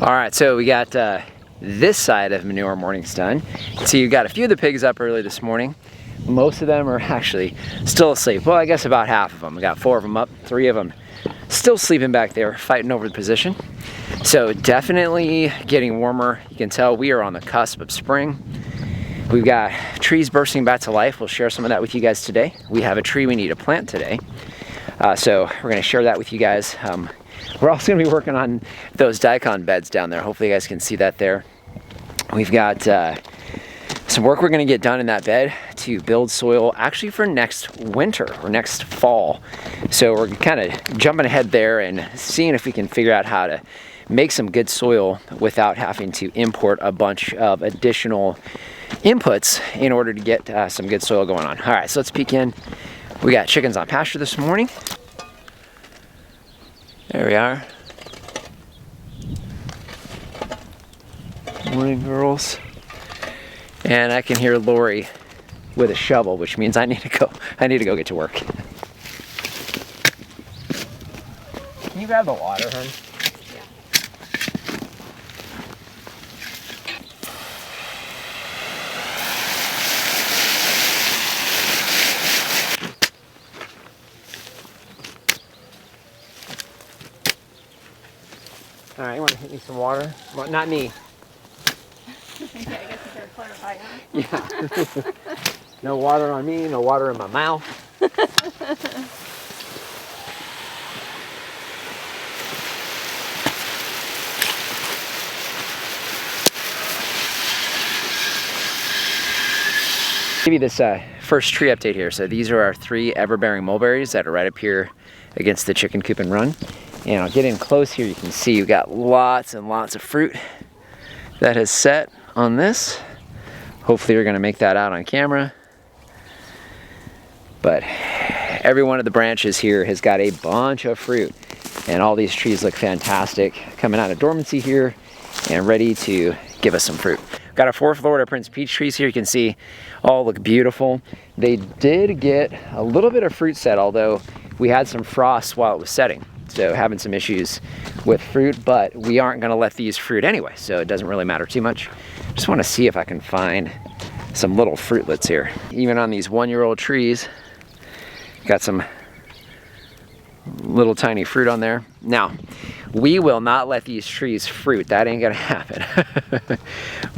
All right, so we got this side of manure mornings done. So you got a few of the pigs up early this morning. Most of them are actually still asleep. Well, I guess about half of them. We got 4 of them up, 3 of them still sleeping back there, fighting over the position. So definitely getting warmer. You can tell we are on the cusp of spring. We've got trees bursting back to life. We'll share some of that with you guys today. We have a tree we need to plant today. So we're gonna share that with you guys. We're also gonna be working on those daikon beds down there. Hopefully you guys can see that there. We've got some work we're gonna get done in that bed to build soil actually for next winter or next fall. So we're kind of jumping ahead there and seeing if we can figure out how to make some good soil without having to import a bunch of additional inputs in order to get some good soil going on. All right, so let's peek in. We got chickens on pasture this morning. There we are. Morning, girls. And I can hear Lori with a shovel, which means I need to go get to work. Can you grab the water, hon? All right, you want to hit me some water? Well, not me. Okay, I guess you better clarify, huh? Yeah. No water on me, no water in my mouth. Give you this first tree update here. So these are our 3 ever-bearing mulberries that are right up here against the chicken coop and run. And I'll get in close here. You can see we've got lots and lots of fruit that has set on this. Hopefully we're gonna make that out on camera. But every one of the branches here has got a bunch of fruit. And all these trees look fantastic, coming out of dormancy here and ready to give us some fruit. Got our 4 Florida Prince peach trees here. You can see all look beautiful. They did get a little bit of fruit set, although we had some frost while it was setting. So having some issues with fruit, but we aren't gonna let these fruit anyway, so it doesn't really matter too much. Just wanna see if I can find some little fruitlets here. Even on these 1-year-old trees, got some little tiny fruit on there. Now, we will not let these trees fruit. That ain't gonna happen.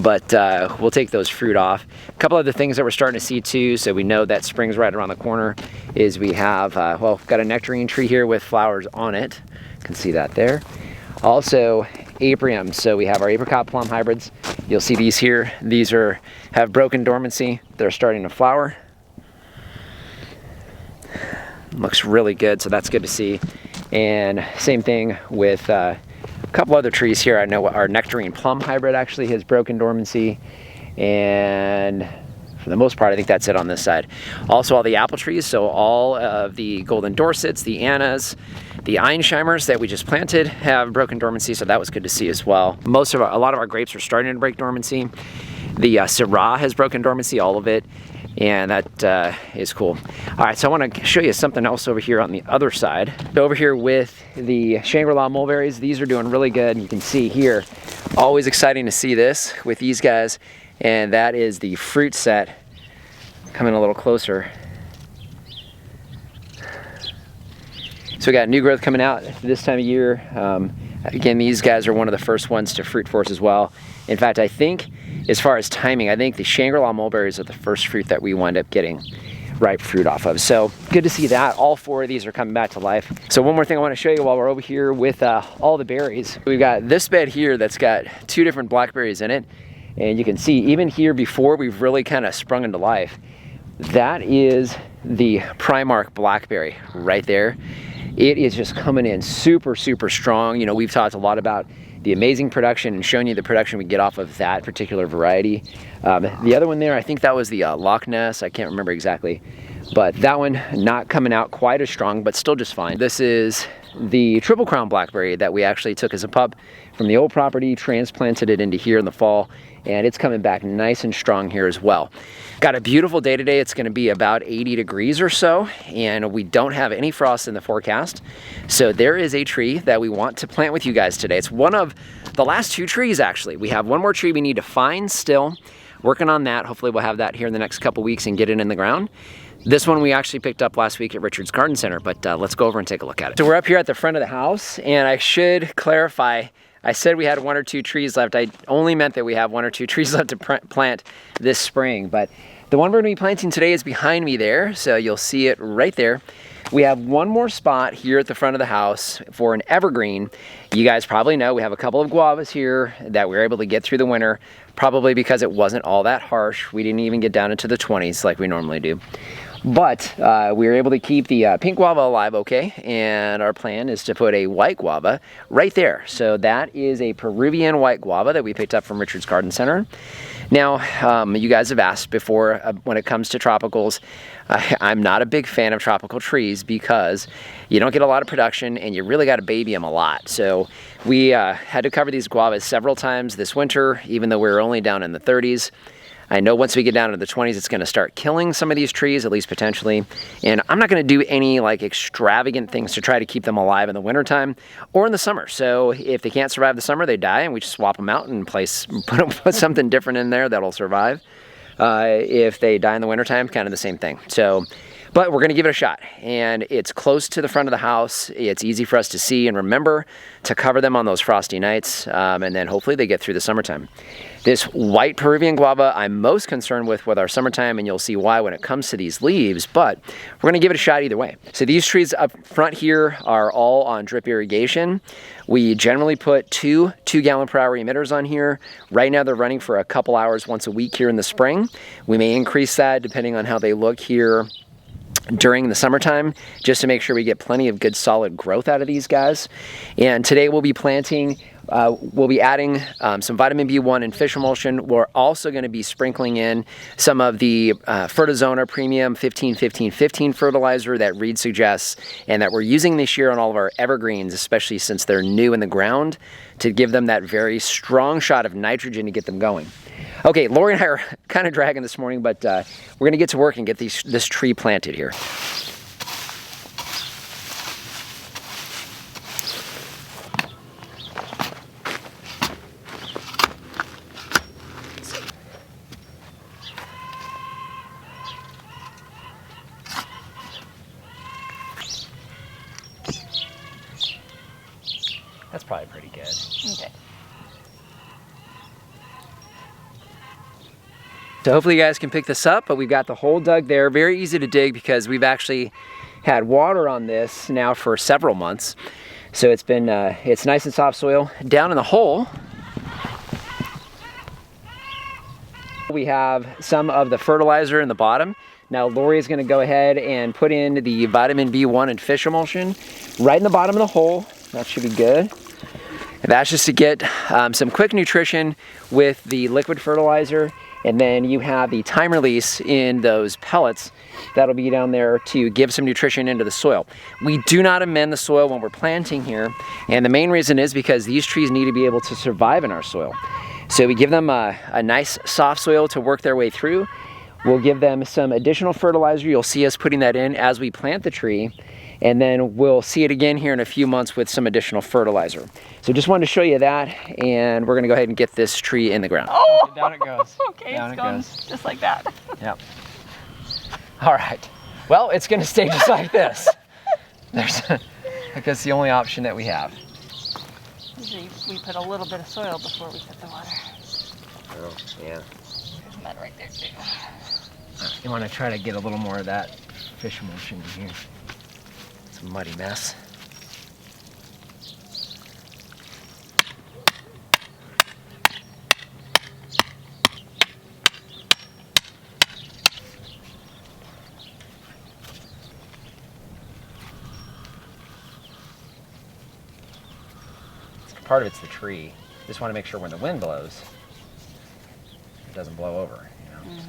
But we'll take those fruit off. A couple other things that we're starting to see too, so we know that spring's right around the corner, is we have, well, got a nectarine tree here with flowers on it. You can see that there. Also, apriums. So we have our apricot plum hybrids. You'll see these here. These have broken dormancy. They're starting to flower. Looks really good, so that's good to see. And same thing with a couple other trees here. I know our nectarine plum hybrid actually has broken dormancy, and for the most part I think that's it on this side. Also all the apple trees, so all of the golden Dorsets, the Annas, the Einscheimers that we just planted have broken dormancy, so that was good to see as well. A lot of our grapes are starting to break dormancy. The Syrah has broken dormancy, all of it. And that is cool. All right, so I want to show you something else over here on the other side. So over here with the Shangri-La mulberries, these are doing really good. And you can see here, always exciting to see this with these guys. And that is the fruit set. Coming a little closer. So we got new growth coming out this time of year. Again, these guys are one of the first ones to fruit for us as well. In fact, I think as far as timing, I think the Shangri-La mulberries are the first fruit that we wind up getting ripe fruit off of. So good to see that. All 4 of these are coming back to life. So one more thing I want to show you while we're over here with all the berries. We've got this bed here that's got 2 different blackberries in it. And you can see even here before we've really kind of sprung into life, that is the Primark blackberry right there. It is just coming in super, super strong. You know, we've talked a lot about the amazing production and showing you the production we get off of that particular variety. The other one there, I think that was the Loch Ness. I can't remember exactly, but that one not coming out quite as strong, but still just fine. This is the triple crown blackberry that we actually took as a pup from the old property, transplanted it into here in the fall, and it's coming back nice and strong here as well. Got a beautiful day today. It's gonna be about 80 degrees or so, and we don't have any frost in the forecast. So there is a tree that we want to plant with you guys today. It's one of the last 2 trees, actually. We have one more tree we need to find still. Working on that. Hopefully we'll have that here in the next couple weeks and get it in the ground. This one we actually picked up last week at Richard's Garden Center, but let's go over and take a look at it. So we're up here at the front of the house, and I should clarify, I said we had 1 or 2 trees left. I only meant that we have 1 or 2 trees left to plant this spring, but the one we're gonna be planting today is behind me there, so you'll see it right there. We have one more spot here at the front of the house for an evergreen. You guys probably know we have a couple of guavas here that we were able to get through the winter, probably because it wasn't all that harsh. We didn't even get down into the 20s like we normally do. But we were able to keep the pink guava alive okay, and our plan is to put a white guava right there. So that is a Peruvian white guava that we picked up from Richard's Garden Center. Now, you guys have asked before when it comes to tropicals, I'm not a big fan of tropical trees because you don't get a lot of production and you really got to baby them a lot. So we had to cover these guavas several times this winter, even though we were only down in the 30s. I know once we get down into the 20s, it's gonna start killing some of these trees, at least potentially. And I'm not gonna do any like extravagant things to try to keep them alive in the wintertime or in the summer. So if they can't survive the summer, they die, and we just swap them out and put something different in there that'll survive. If they die in the wintertime, kind of the same thing. So, but we're gonna give it a shot, and it's close to the front of the house. It's easy for us to see and remember to cover them on those frosty nights, and then hopefully they get through the summertime. This white Peruvian guava I'm most concerned with our summertime, and you'll see why when it comes to these leaves, but we're gonna give it a shot either way. So these trees up front here are all on drip irrigation. We generally put 2 2-gallon per hour emitters on here. Right now they're running for a couple hours once a week here in the spring. We may increase that depending on how they look here during the summertime, just to make sure we get plenty of good solid growth out of these guys. And today we'll be planting, we'll be adding some vitamin B1 and fish emulsion. We're also going to be sprinkling in some of the Fertizona Premium 15-15-15 fertilizer that Reed suggests and that we're using this year on all of our evergreens, especially since they're new in the ground, to give them that very strong shot of nitrogen to get them going. Okay, Lori and I are kind of dragging this morning, but we're gonna get to work and get this tree planted here. That's probably pretty good. Okay. So hopefully you guys can pick this up, but we've got the hole dug there. Very easy to dig because we've actually had water on this now for several months. So it's been, it's nice and soft soil. Down in the hole, we have some of the fertilizer in the bottom. Now Lori is gonna go ahead and put in the vitamin B1 and fish emulsion right in the bottom of the hole. That should be good. And that's just to get some quick nutrition with the liquid fertilizer. And then you have the time release in those pellets that'll be down there to give some nutrition into the soil. We do not amend the soil when we're planting here, and the main reason is because these trees need to be able to survive in our soil. So we give them a nice soft soil to work their way through. We'll give them some additional fertilizer. You'll see us putting that in as we plant the tree, and then we'll see it again here in a few months with some additional fertilizer. So just wanted to show you that, and we're gonna go ahead and get this tree in the ground. Oh! Down it goes. Okay, Down it's it going goes. just like that. Yep. All right. Well, it's gonna stay just like this. That's the only option that we have. Usually we put a little bit of soil before we put the water. Oh, yeah. There's mud right there too. You wanna try to get a little more of that fish emulsion in here. It's a muddy mess. Part of it's the tree. Just want to make sure when the wind blows, it doesn't blow over, you know?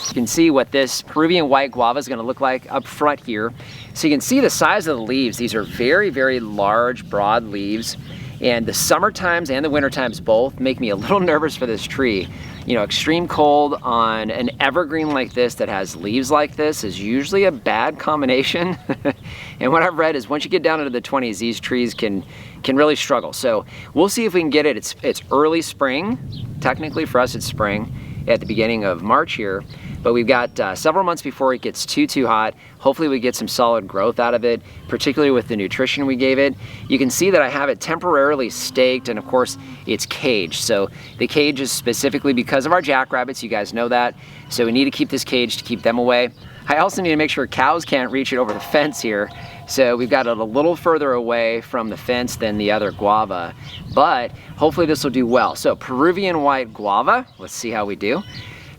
You can see what this Peruvian white guava is going to look like up front here. So you can see the size of the leaves. These are very, very large, broad leaves. And the summer times and the winter times both make me a little nervous for this tree. You know, extreme cold on an evergreen like this that has leaves like this is usually a bad combination. And what I've read is once you get down into the 20s, these trees can really struggle. So we'll see if we can get it. It's early spring. Technically for us it's spring at the beginning of March here. But we've got several months before it gets too hot. Hopefully we get some solid growth out of it, particularly with the nutrition we gave it. You can see that I have it temporarily staked, and of course it's caged. So the cage is specifically because of our jackrabbits, you guys know that. So we need to keep this cage to keep them away. I also need to make sure cows can't reach it over the fence here. So we've got it a little further away from the fence than the other guava, but hopefully this will do well. So Peruvian white guava, let's see how we do.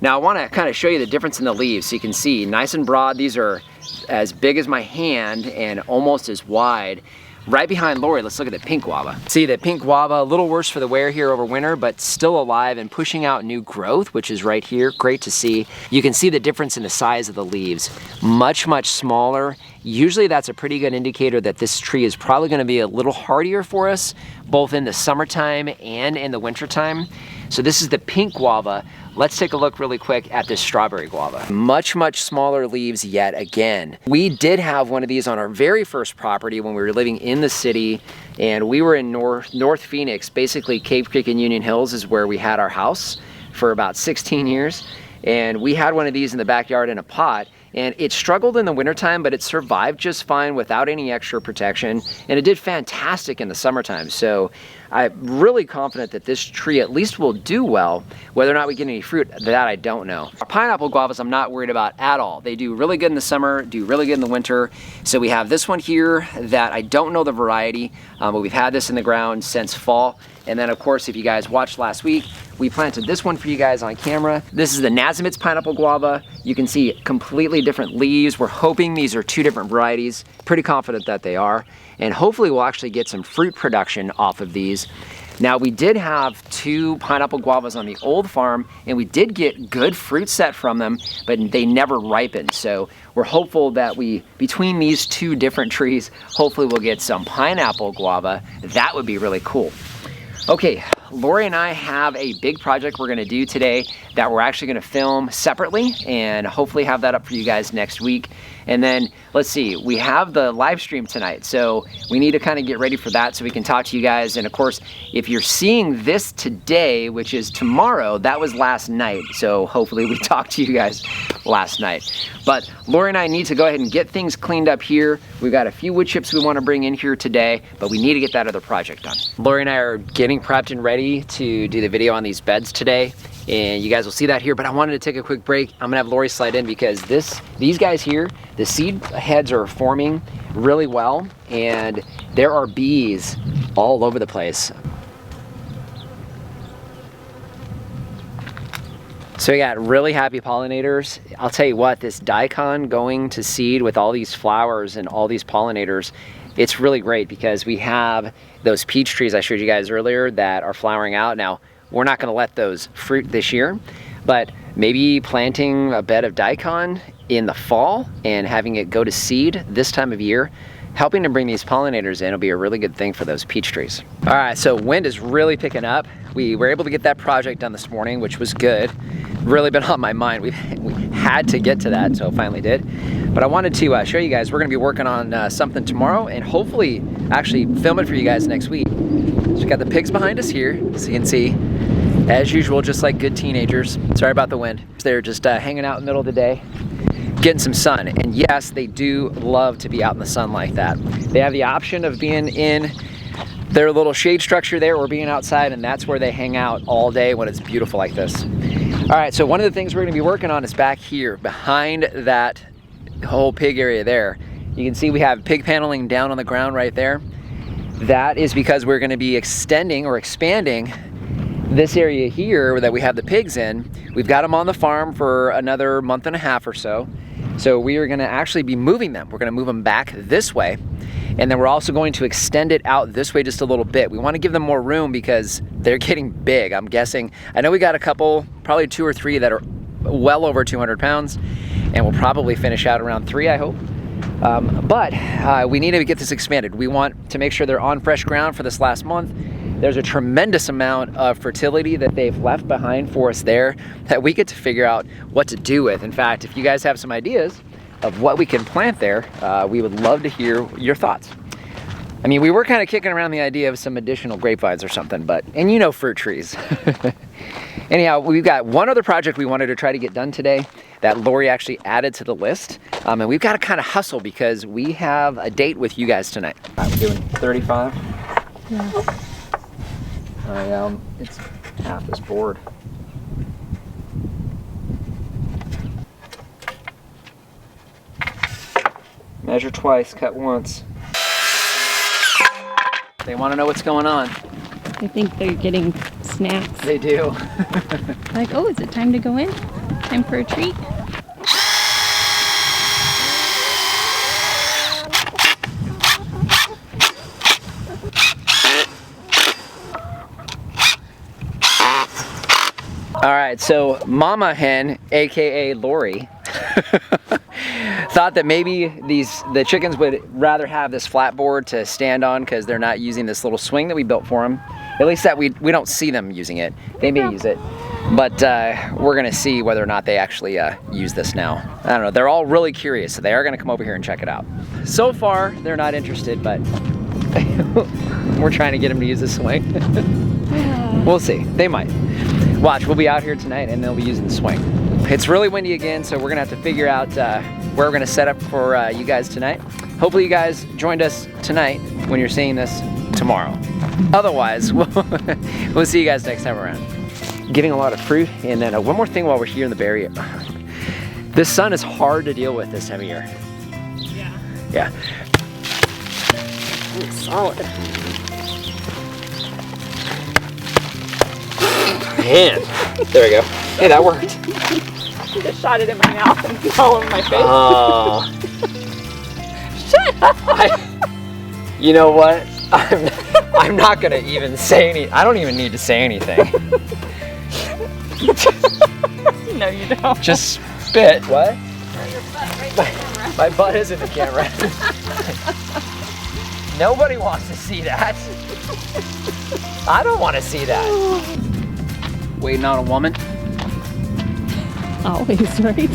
Now I want to kind of show you the difference in the leaves. So you can see nice and broad. These are as big as my hand and almost as wide. Right behind Lori, let's look at the pink guava. See the pink guava, a little worse for the wear here over winter, but still alive and pushing out new growth, which is right here. Great to see. You can see the difference in the size of the leaves. Much smaller. Usually that's a pretty good indicator that this tree is probably going to be a little hardier for us, both in the summertime and in the wintertime. So this is the pink guava. Let's take a look really quick at this strawberry guava. Much smaller leaves yet again. We did have one of these on our very first property when we were living in the city, and we were in North Phoenix. Basically Cave Creek and Union Hills is where we had our house for about 16 years. And we had one of these in the backyard in a pot, and it struggled in the wintertime, but it survived just fine without any extra protection, and it did fantastic in the summertime. So I'm really confident that this tree at least will do well. Whether or not we get any fruit, that I don't know. Our pineapple guavas I'm not worried about at all. They do really good in the summer, do really good in the winter. So we have this one here that I don't know the variety, but we've had this in the ground since fall. And then of course, if you guys watched last week, we planted this one for you guys on camera. This is the Nazamit's pineapple guava. You can see completely different leaves. We're hoping these are two different varieties. Pretty confident that they are. And hopefully we'll actually get some fruit production off of these. Now we did have 2 pineapple guavas on the old farm, and we did get good fruit set from them, but they never ripened. So we're hopeful that between these 2 different trees, hopefully we'll get some pineapple guava. That would be really cool. Okay, Lori and I have a big project we're gonna do today that we're actually gonna film separately and hopefully have that up for you guys next week. And then, let's see, we have the live stream tonight, so we need to kind of get ready for that so we can talk to you guys. And of course, if you're seeing this today, which is tomorrow, that was last night, so hopefully we talked to you guys last night. But Lori and I need to go ahead and get things cleaned up here. We've got a few wood chips we want to bring in here today, but we need to get that other project done. Lori and I are getting prepped and ready to do the video on these beds today, and you guys will see that here, but I wanted to take a quick break. I'm gonna have Lori slide in because these guys here, the seed heads are forming really well, and there are bees all over the place. So we got really happy pollinators. I'll tell you what, this daikon going to seed with all these flowers and all these pollinators, it's really great because we have those peach trees I showed you guys earlier that are flowering out. Now, we're not gonna let those fruit this year, but maybe planting a bed of daikon in the fall and having it go to seed this time of year, helping to bring these pollinators in will be a really good thing for those peach trees. All right, so wind is really picking up. We were able to get that project done this morning, which was good. Really been on my mind. We had to get to that, so finally did. But I wanted to show you guys, we're gonna be working on something tomorrow and hopefully actually film it for you guys next week. So we got the pigs behind us here, so you can see, as usual, just like good teenagers. Sorry about the wind. They're just hanging out in the middle of the day, getting some sun. And yes, they do love to be out in the sun like that. They have the option of being in their little shade structure there or being outside, and that's where they hang out all day when it's beautiful like this. All right, so one of the things we're gonna be working on is back here, behind that whole pig area there. You can see we have pig paneling down on the ground right there. That is because we're gonna be extending or expanding this area here that we have the pigs in. We've got them on the farm for another month and a half or so. So we are gonna actually be moving them. We're gonna move them back this way. And then we're also going to extend it out this way just a little bit. We wanna give them more room because they're getting big, I'm guessing. I know we got a couple, probably 2 or 3 that are well over 200 pounds, and we'll probably finish out around 3, I hope. But we need to get this expanded. We want to make sure they're on fresh ground for this last month. There's a tremendous amount of fertility that they've left behind for us there that we get to figure out what to do with. In fact, if you guys have some ideas of what we can plant there, we would love to hear your thoughts. I mean, we were kind of kicking around the idea of some additional grapevines or something, but, and you know, fruit trees. Anyhow, we've got one other project we wanted to try to get done today that Lori actually added to the list. And we've got to kind of hustle because we have a date with you guys tonight. We're doing 35. Yeah. It's half this board. Measure twice, cut once. They want to know what's going on. I think they're getting snacks. They do. Like, oh, is it time to go in? Time for a treat? All right, so Mama Hen, AKA Lori, thought that maybe the chickens would rather have this flat board to stand on because they're not using this little swing that we built for them. At least that we don't see them using it. They may use it, but we're gonna see whether or not they actually use this now. I don't know, they're all really curious, so they are gonna come over here and check it out. So far, they're not interested, but we're trying to get them to use the swing. We'll see, they might. Watch, we'll be out here tonight and they'll be using the swing. It's really windy again, so we're gonna have to figure out where we're gonna set up for you guys tonight. Hopefully you guys joined us tonight when you're seeing this tomorrow. Otherwise, we'll see you guys next time around. Getting a lot of fruit, and then one more thing while we're here in the berry. This sun is hard to deal with this time of year. Yeah. Yeah. It's solid. Man, there we go. Hey, that worked. I just shot it in my mouth and it's all over my face. Oh. Shut up! You know what? I'm not gonna even say any. I don't even need to say anything. No, you don't. Just spit. What? Your butt right in the camera. My butt is in the camera. Nobody wants to see that. I don't want to see that. Waiting on a woman. Always, right?